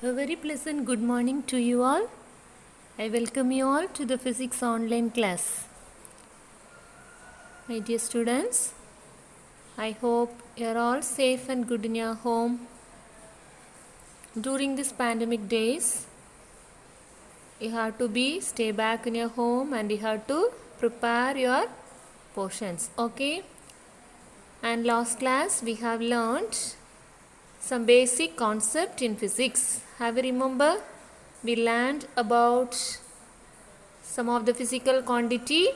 A very pleasant good morning to you all. I welcome you all to the physics online class. My dear students, I hope you are all safe and good in your home. During this pandemic days, you have to stay back in your home and you have to prepare your portions. Okay? And last class we have learned some basic concept in physics. Have you remember? We learned about some of the physical quantity.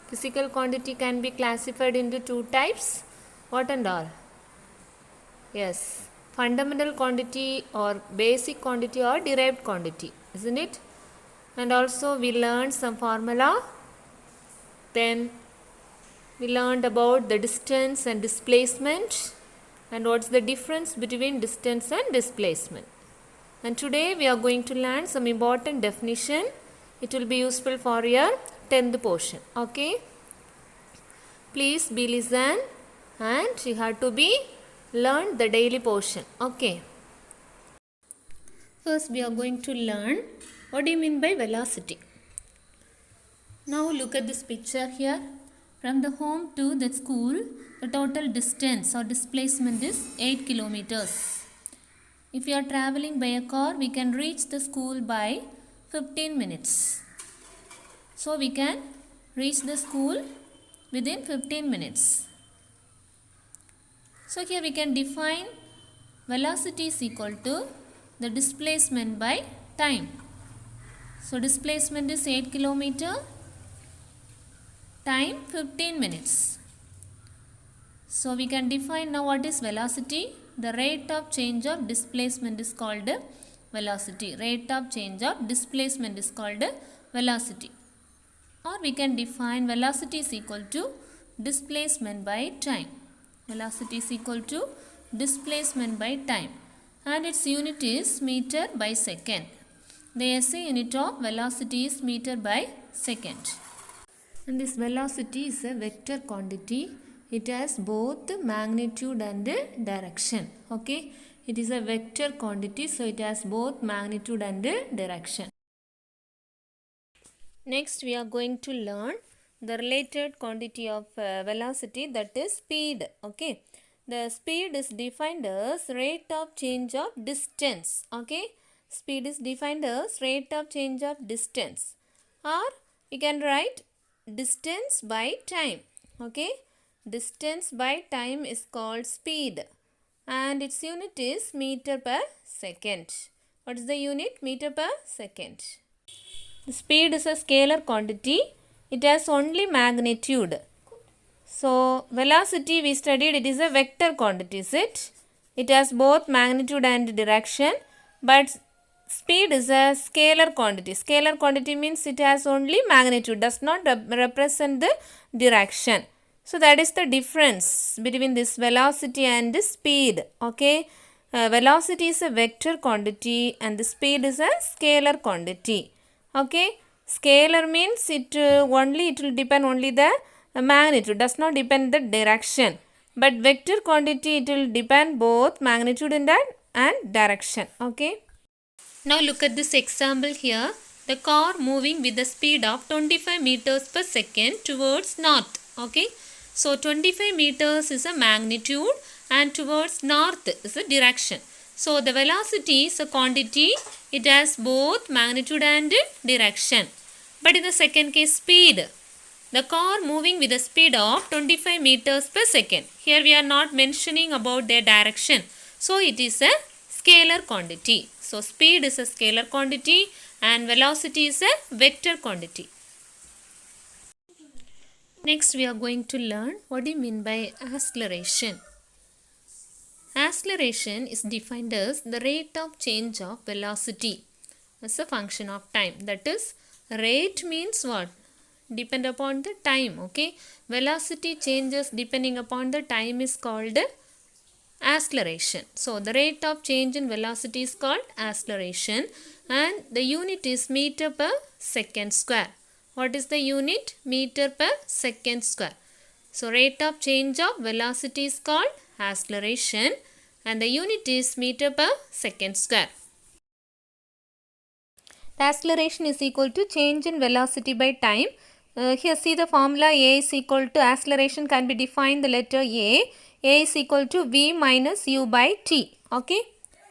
Physical quantity can be classified into two types. What and all? Yes, fundamental quantity or basic quantity or derived quantity, isn't it? And also we learned some formula. Then we learned about the distance and displacement and what's the difference between distance and displacement. And today we are going to learn some important definition. It will be useful for your 10th portion. Okay? Please be listen and you have to be learn the daily portion. Okay? First we are going to learn what do you mean by velocity. Now look at this picture here. From the home to the school, the total distance or displacement is 8 kilometers. If you are traveling by a car, we can reach the school by 15 minutes. So we can reach the school within 15 minutes. So here we can define velocity is equal to the displacement by time. So displacement is 8 kilometer, time 15 minutes. So we can define now what is velocity. The rate of change of displacement is called velocity. Rate of change of displacement is called velocity. Or we can define velocity is equal to displacement by time. Velocity is equal to displacement by time. And its unit is meter by second. The SI unit of velocity is meter by second. And this velocity is a vector quantity. It has both magnitude and direction. Okay. It is a vector quantity. So it has both magnitude and direction. Next we are going to learn the related quantity of velocity, that is speed. Okay. The speed is defined as rate of change of distance. Okay. Speed is defined as rate of change of distance. Or we can write distance by time. Okay. Distance by time is called speed and its unit is meter per second. What is the unit? Meter per second. The speed is a scalar quantity. It has only magnitude. So velocity we studied, it is a vector quantity, is it? It has both magnitude and direction, but speed is a scalar quantity. Scalar quantity means it has only magnitude, does not represent the direction. So that is the difference between this velocity and the speed. Okay. Velocity is a vector quantity and the speed is a scalar quantity. Okay. Scalar means it will depend only the magnitude, does not depend the direction. But vector quantity, it will depend both magnitude and direction. Okay. Now look at this example here. The car moving with the speed of 25 meters per second towards north. Okay. So 25 meters is a magnitude and towards north is a direction. So the velocity is a quantity. It has both magnitude and direction. But in the second case, speed. The car moving with a speed of 25 meters per second. Here we are not mentioning about their direction. So it is a scalar quantity. So speed is a scalar quantity and velocity is a vector quantity. Next we are going to learn what do you mean by acceleration. Acceleration is defined as the rate of change of velocity as a function of time. That is, rate means what? Depend upon the time. Okay. Velocity changes depending upon the time is called acceleration. So the rate of change in velocity is called acceleration and the unit is meter per second square. What is the unit? Meter per second square. So rate of change of velocity is called acceleration and the unit is meter per second square. The acceleration is equal to change in velocity by time. Here see the formula. A is equal to, acceleration can be defined the letter A. A is equal to V minus U by T. Okay.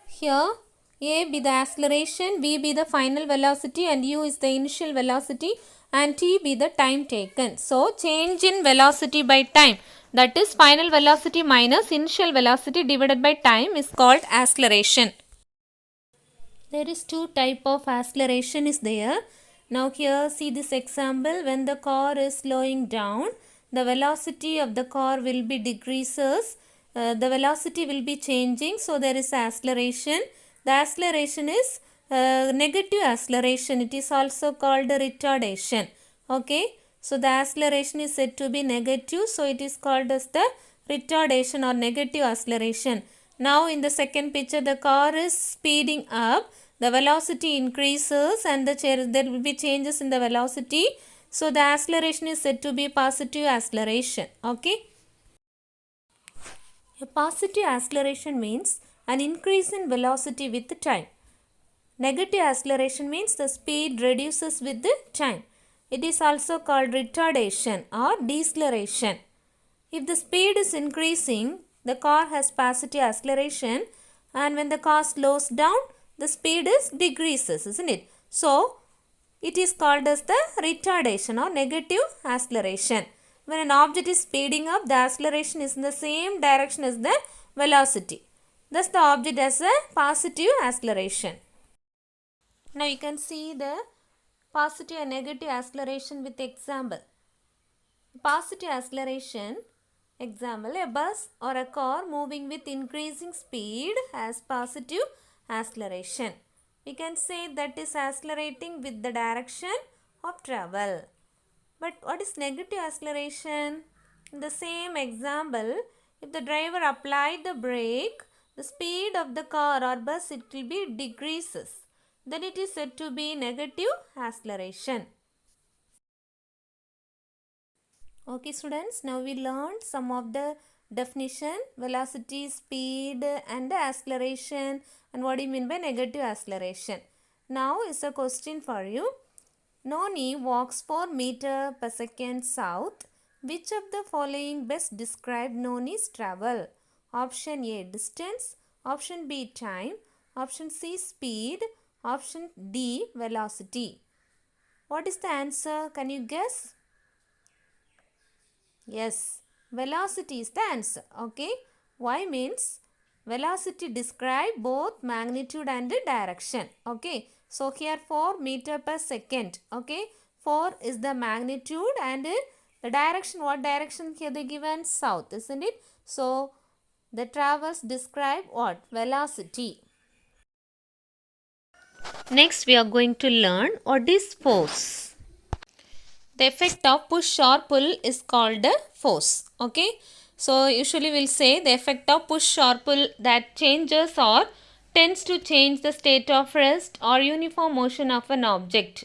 Here A be the acceleration, V be the final velocity and U is the initial velocity and T be the time taken. So change in velocity by time, that is final velocity minus initial velocity divided by time, is called acceleration. There is two type of acceleration is there. Now here see this example. When the car is slowing down, the velocity of the car will be decreases. The velocity will be changing, so there is acceleration. The acceleration is negative acceleration. It is also called retardation. Okay. So the acceleration is said to be negative, so it is called as the retardation or negative acceleration. Now in the second picture, the car is speeding up. The velocity increases and there will be changes in the velocity. So the acceleration is said to be positive acceleration. Okay. A positive acceleration means an increase in velocity with time. Negative acceleration means the speed reduces with the time. It is also called retardation or deceleration. If the speed is increasing, the car has positive acceleration, and when the car slows down, the speed is decreases, isn't it? So, it is called as the retardation or negative acceleration. When an object is speeding up, the acceleration is in the same direction as the velocity. Thus, the object has a positive acceleration. Now, you can see the positive and negative acceleration with example. Positive acceleration, example, a bus or a car moving with increasing speed has positive acceleration. We can say that is accelerating with the direction of travel. But what is negative acceleration? In the same example, if the driver applied the brake, the speed of the car or bus, it will be decreases. Then it is said to be negative acceleration. Okay students, now we learned some of the definition, velocity, speed and acceleration, and what do you mean by negative acceleration. Now is a question for you. Noni walks 4 meters per second south. Which of the following best describe Noni's travel? Option A, distance. Option B, time. Option C, speed. Option D, velocity. What is the answer? Can you guess? Yes, velocity is the answer. Okay. Why means velocity describe both magnitude and direction. Okay. So here 4 meter per second. Okay. 4 is the magnitude and the direction. What direction here they given? South, isn't it? So the travels describe what? Velocity. Next we are going to learn what is force. The effect of push or pull is called a force. Okay. So usually we'll say the effect of push or pull that changes or tends to change the state of rest or uniform motion of an object.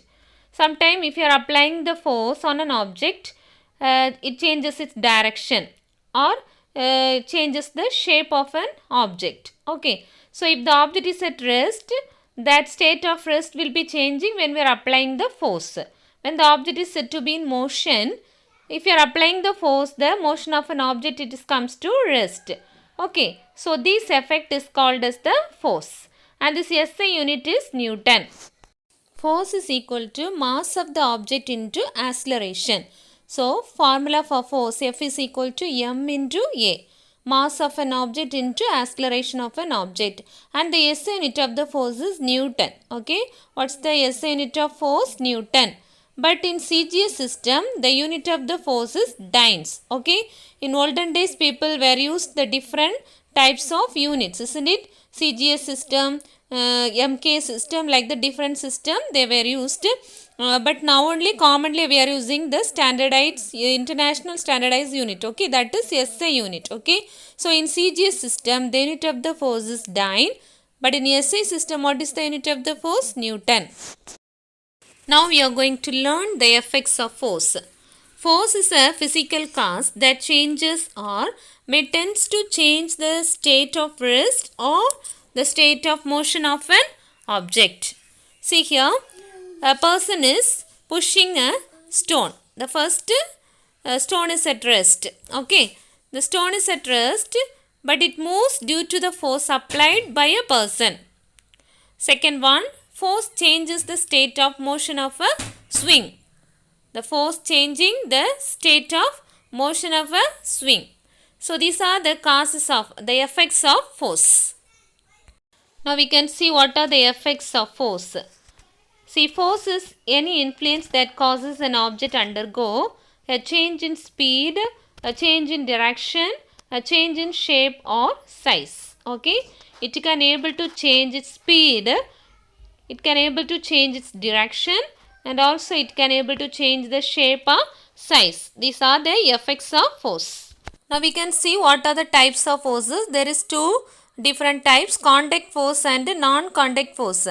Sometimes if you are applying the force on an object, it changes its direction or changes the shape of an object. Okay. So if the object is at rest, that state of rest will be changing when we are applying the force. When the object is said to be in motion, if you are applying the force, the motion of an object, it comes to rest. Okay. So this effect is called as the force. And this SI unit is Newton. Force is equal to mass of the object into acceleration. So formula for force, F is equal to m into A. Mass of an object into acceleration of an object. And the SI unit of the force is Newton. Okay. What's the SI unit of force? Newton. But in CGS system, the unit of the force is dynes. Okay. In olden days, people were used the different types of units, isn't it? CGS system, MK system, like the different system they were used. But now only commonly we are using the standardized, international standardized unit. Okay. That is SI unit. Okay. So in CGS system, the unit of the force is dyne. But in SI system, what is the unit of the force? Newton. Now we are going to learn the effects of force. Force is a physical cause that changes or may tends to change the state of rest or the state of motion of an object. See here, a person is pushing a stone. The first stone is at rest. Okay, the stone is at rest, but it moves due to the force applied by a person. Second one, force changes the state of motion of a swing. The force changing the state of motion of a swing. So these are the causes of the effects of force. Now we can see what are the effects of force. See, force is any influence that causes an object undergo a change in speed, a change in direction, a change in shape or size. Okay, it can able to change its speed, it can able to change its direction, and also it can able to change the shape or size. These are the effects of force. Now we can see what are the types of forces. There is two different types, contact force and non-contact force.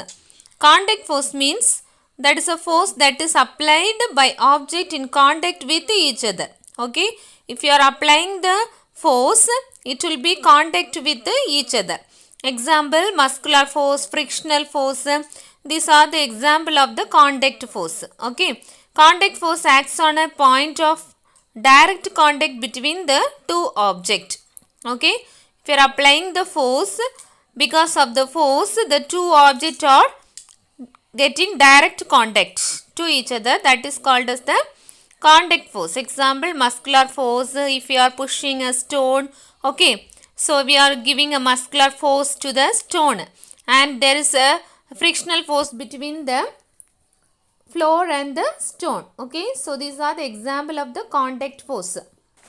Contact force means that is a force that is applied by object in contact with each other. Okay, if you are applying the force, it will be contact with each other. Example, muscular force, frictional force. These are the example of the contact force. Okay, contact force acts on a point of direct contact between the two objects. Okay, if you are applying the force, because of the force, the two objects are getting direct contact to each other. That is called as the contact force. Example, muscular force, if you are pushing a stone. Okay, so we are giving a muscular force to the stone, and there is a frictional force between the floor and the stone. Okay, so these are the example of the contact force.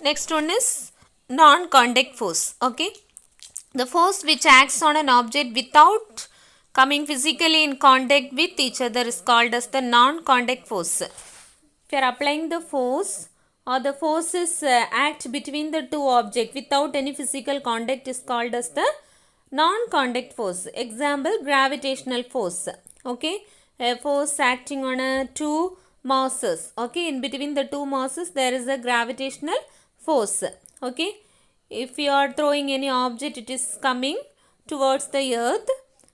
Next one is non-contact force. Okay, the force which acts on an object without coming physically in contact with each other is called as the non-contact force. If you are applying the force or the forces act between the two objects without any physical contact is called as the non-contact force. Example, gravitational force. Okay, a force acting on two masses. Okay, in between the two masses there is a gravitational force. Okay, if you are throwing any object, it is coming towards the earth,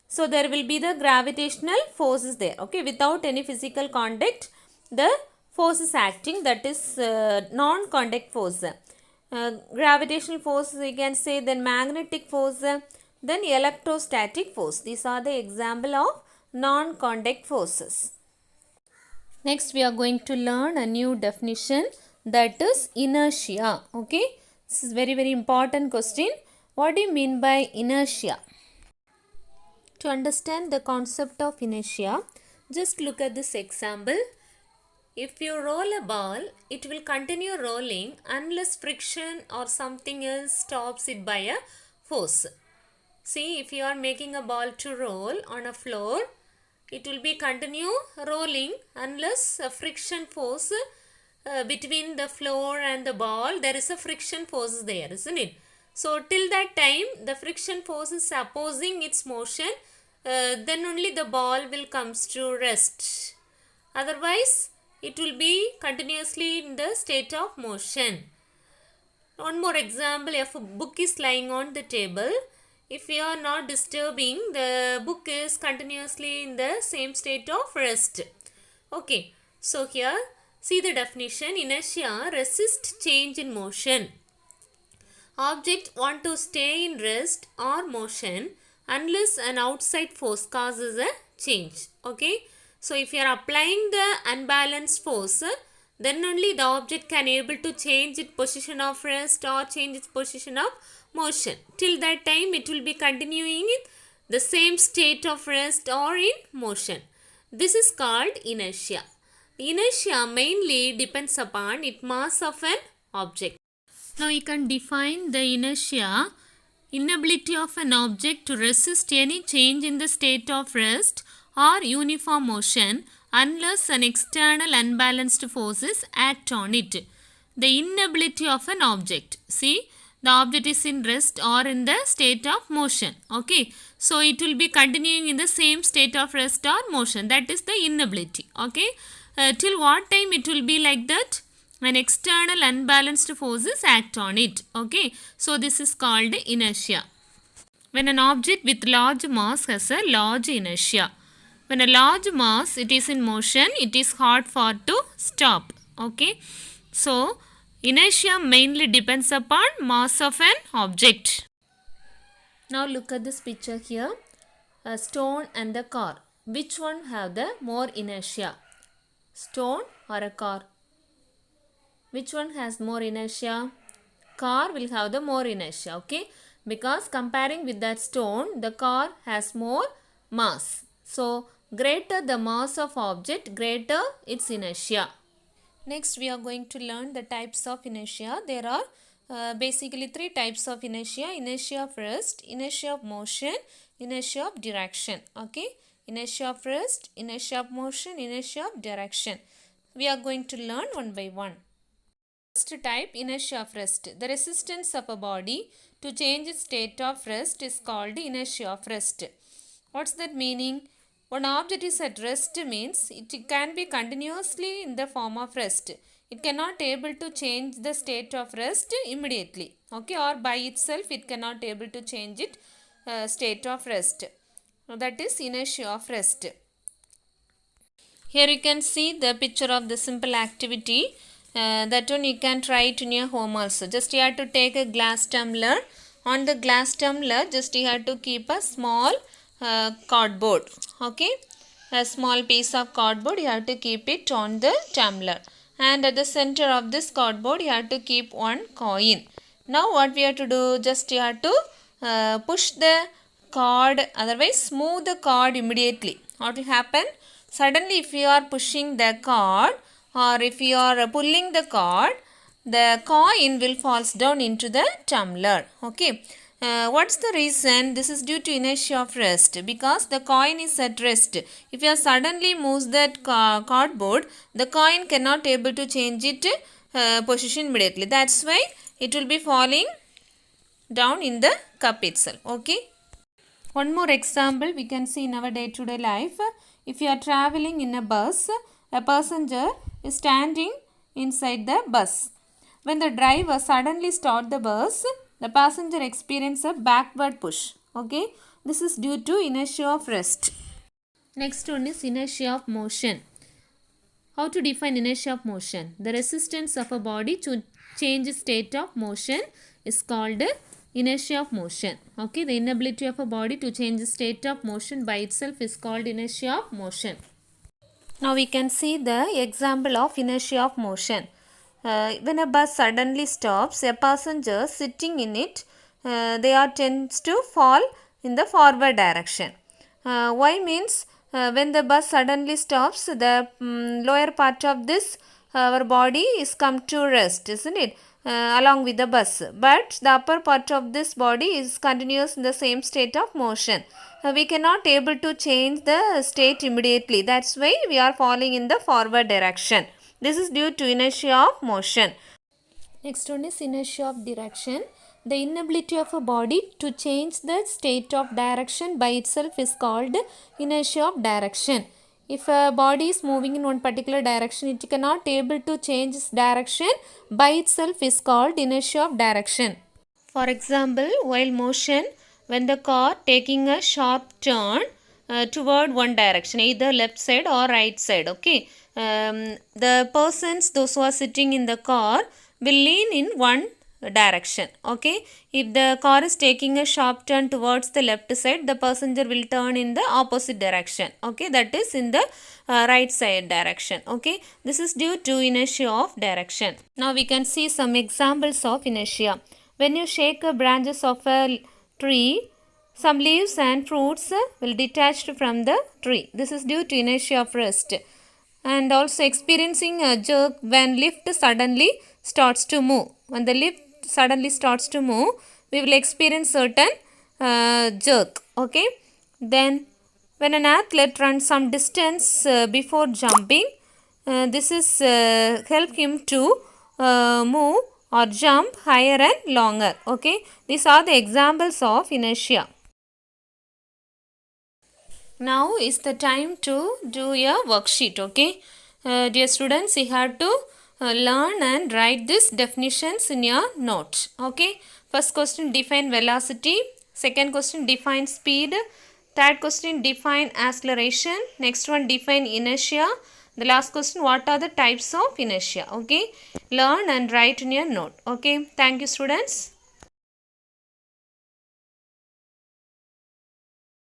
so there will be the gravitational forces there. Okay, without any physical contact, the force is acting, that is non-contact force. Gravitational force, we can say, then magnetic force, then electrostatic force. These are the example of non-contact forces. Next we are going to learn a new definition, that is inertia. Okay, this is very important question. What do you mean by inertia? To understand the concept of inertia, just look at this example. If you roll a ball, it will continue rolling unless friction or something else stops it by a force. See, if you are making a ball to roll on a floor, it will be continue rolling unless a friction force between the floor and the ball, there is a friction force there, isn't it? So till that time the friction force is opposing its motion, then only the ball will comes to rest. Otherwise it will be continuously in the state of motion. One more example, if a book is lying on the table, if you are not disturbing, the book is continuously in the same state of rest. Okay, so here see the definition. Inertia resists change in motion. Object want to stay in rest or motion unless an outside force causes a change. Okay, so if you are applying the unbalanced force, then only the object can able to change its position of rest or change its position of motion. Till that time it will be continuing in the same state of rest or in motion. This is called inertia. Inertia mainly depends upon its mass of an object. Now you can define the inertia: inability of an object to resist any change in the state of rest or uniform motion unless an external unbalanced forces act on it. The inability of an object. See, the object is in rest or in the state of motion. Okay, so it will be continuing in the same state of rest or motion. That is the inability. Okay, till what time it will be like that? When external unbalanced forces act on it. Okay, so this is called inertia. When an object with large mass has a large inertia. when a large mass it is in motion, it is hard for to stop. Okay, so inertia mainly depends upon mass of an object. Now look at this picture here, a stone and a car. Which one have the more inertia, stone or a car? Which one has more inertia? Car will have the more inertia, okay, because comparing with that stone, the car has more mass. So greater the mass of object, greater its inertia. Next we are going to learn the types of inertia. There are basically three types of inertia: inertia of rest, inertia of motion, inertia of direction. Okay, inertia of rest, inertia of motion, inertia of direction. We are going to learn one by one. First type, inertia of rest. The resistance of a body to change its state of rest is called inertia of rest. What's that meaning? One object is at rest means it can be continuously in the form of rest. It cannot able to change the state of rest immediately. Okay, or by itself it cannot able to change it state of rest. That is inertia of rest. Here you can see the picture of the simple activity. That one you can try it in your home also. Just you have to take a glass tumbler. On the glass tumbler, just you have to keep a small cardboard. Okay, a small piece of cardboard you have to keep it on the tumbler. And at the center of this cardboard, you have to keep one coin. Now what we have to do? Just you have to push the card. Otherwise, smooth the card immediately. What will happen? Suddenly, if you are pushing the card, or if you are pulling the card, the coin will fall down into the tumbler. Okay. What's the reason? This is due to inertia of rest, because the coin is at rest. If you suddenly moves that cardboard, the coin cannot able to change it position immediately. That's why it will be falling down in the cup itself. Okay. One more example we can see in our day-to-day life. If you are traveling in a bus, a passenger is standing inside the bus. When the driver suddenly starts the bus, the passenger experiences a backward push. Okay, this is due to inertia of rest. Next one is inertia of motion. How to define inertia of motion? The resistance of a body to change state of motion is called inertia of motion. Okay, the inability of a body to change the state of motion by itself is called inertia of motion. Now we can see the example of inertia of motion. When a bus suddenly stops, a passenger sitting in it, they are tends to fall in the forward direction. Why means when the bus suddenly stops, the lower part of this our body is come to rest, isn't it? Along with the bus, but the upper part of this body is continuous in the same state of motion. We cannot able to change the state immediately. That's why we are falling in the forward direction. This is due to inertia of motion. Next one is inertia of direction. The inability of a body to change the state of direction by itself is called inertia of direction. If a body is moving in one particular direction, it cannot able to change its direction by itself is called inertia of direction. For example, while motion, when the car taking a sharp turn toward one direction, either left side or right side, okay, the persons, those who are sitting in the car, will lean in one direction. Okay, if the car is taking a sharp turn towards the left side, the passenger will turn in the opposite direction. Okay, that is in the right side direction. Okay, this is due to inertia of direction. Now we can see some examples of inertia. When you shake the branches of a tree, some leaves and fruits will detach from the tree. This is due to inertia of rest. And also experiencing a jerk when lift suddenly starts to move. When the lift suddenly starts to move, we will experience certain jerk. Okay. Then when an athlete runs some distance before jumping, this is help him to move or jump higher and longer. Okay. These are the examples of inertia. Now is the time to do your worksheet. Okay. Dear students, you have to learn and write these definitions in your notes. Okay. First question, define velocity. Second question, define speed. Third question, define acceleration. Next one, define inertia. The last question, what are the types of inertia? Okay, learn and write in your note. Okay, thank you students.